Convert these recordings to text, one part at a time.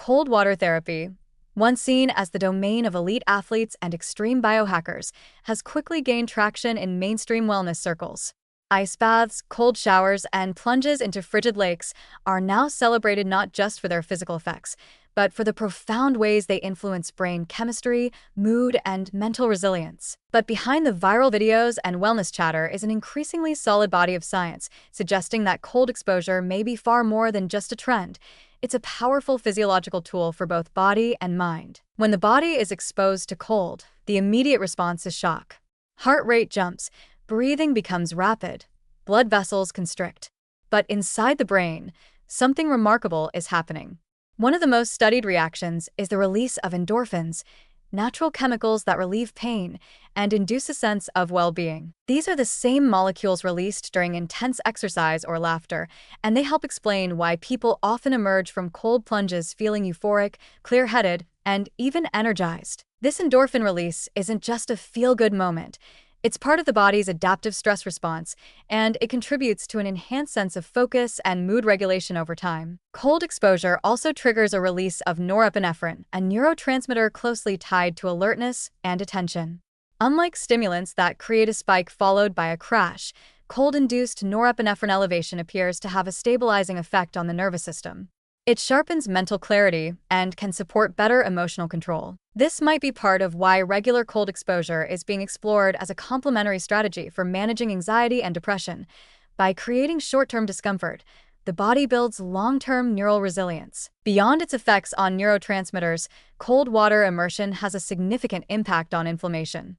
Cold water therapy, once seen as the domain of elite athletes and extreme biohackers, has quickly gained traction in mainstream wellness circles. Ice baths, cold showers, and plunges into frigid lakes are now celebrated not just for their physical effects, but for the profound ways they influence brain chemistry, mood, and mental resilience. But behind the viral videos and wellness chatter is an increasingly solid body of science, suggesting that cold exposure may be far more than just a trend. It's a powerful physiological tool for both body and mind. When the body is exposed to cold, the immediate response is shock. Heart rate jumps, breathing becomes rapid, blood vessels constrict. But inside the brain, something remarkable is happening. One of the most studied reactions is the release of endorphins, natural chemicals that relieve pain and induce a sense of well-being. These are the same molecules released during intense exercise or laughter, and they help explain why people often emerge from cold plunges feeling euphoric, clear-headed, and even energized. This endorphin release isn't just a feel-good moment. It's part of the body's adaptive stress response, and it contributes to an enhanced sense of focus and mood regulation over time. Cold exposure also triggers a release of norepinephrine, a neurotransmitter closely tied to alertness and attention. Unlike stimulants that create a spike followed by a crash, cold-induced norepinephrine elevation appears to have a stabilizing effect on the nervous system. It sharpens mental clarity and can support better emotional control. This might be part of why regular cold exposure is being explored as a complementary strategy for managing anxiety and depression. By creating short-term discomfort, the body builds long-term neural resilience. Beyond its effects on neurotransmitters, cold water immersion has a significant impact on inflammation.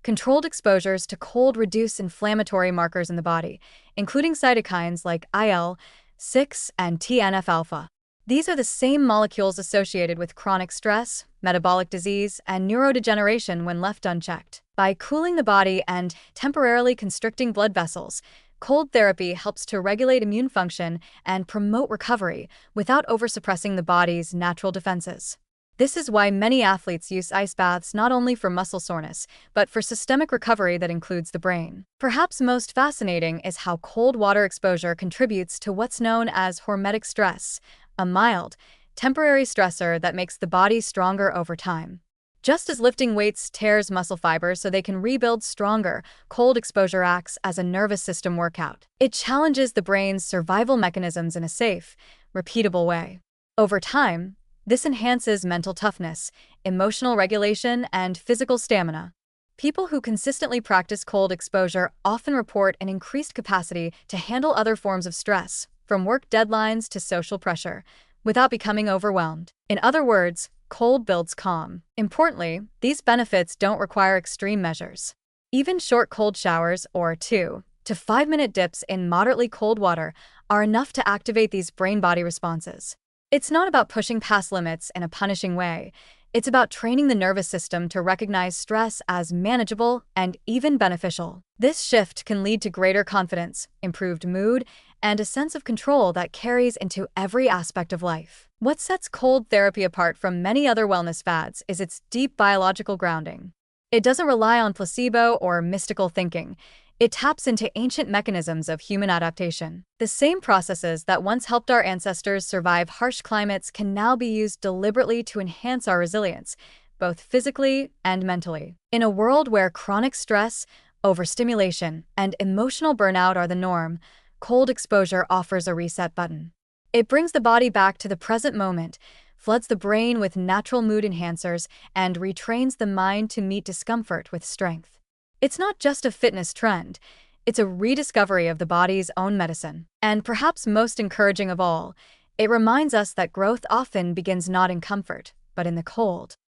Controlled exposures to cold reduce inflammatory markers in the body, including cytokines like IL-6 and TNF-alpha. These are the same molecules associated with chronic stress, metabolic disease, and neurodegeneration when left unchecked. By cooling the body and temporarily constricting blood vessels, cold therapy helps to regulate immune function and promote recovery without oversuppressing the body's natural defenses. This is why many athletes use ice baths not only for muscle soreness, but for systemic recovery that includes the brain. Perhaps most fascinating is how cold water exposure contributes to what's known as hormetic stress, a mild, temporary stressor that makes the body stronger over time. Just as lifting weights tears muscle fibers so they can rebuild stronger, cold exposure acts as a nervous system workout. It challenges the brain's survival mechanisms in a safe, repeatable way. Over time, this enhances mental toughness, emotional regulation, and physical stamina. People who consistently practice cold exposure often report an increased capacity to handle other forms of stress, from work deadlines to social pressure, without becoming overwhelmed. In other words, cold builds calm. Importantly, these benefits don't require extreme measures. Even short cold showers or 2 to 5 minute dips in moderately cold water are enough to activate these brain-body responses. It's not about pushing past limits in a punishing way. It's about training the nervous system to recognize stress as manageable and even beneficial. This shift can lead to greater confidence, improved mood, and a sense of control that carries into every aspect of life. What sets cold therapy apart from many other wellness fads is its deep biological grounding. It doesn't rely on placebo or mystical thinking. It taps into ancient mechanisms of human adaptation. The same processes that once helped our ancestors survive harsh climates can now be used deliberately to enhance our resilience, both physically and mentally. In a world where chronic stress, overstimulation, and emotional burnout are the norm, cold exposure offers a reset button. It brings the body back to the present moment, floods the brain with natural mood enhancers, and retrains the mind to meet discomfort with strength. It's not just a fitness trend, it's a rediscovery of the body's own medicine. And perhaps most encouraging of all, it reminds us that growth often begins not in comfort, but in the cold.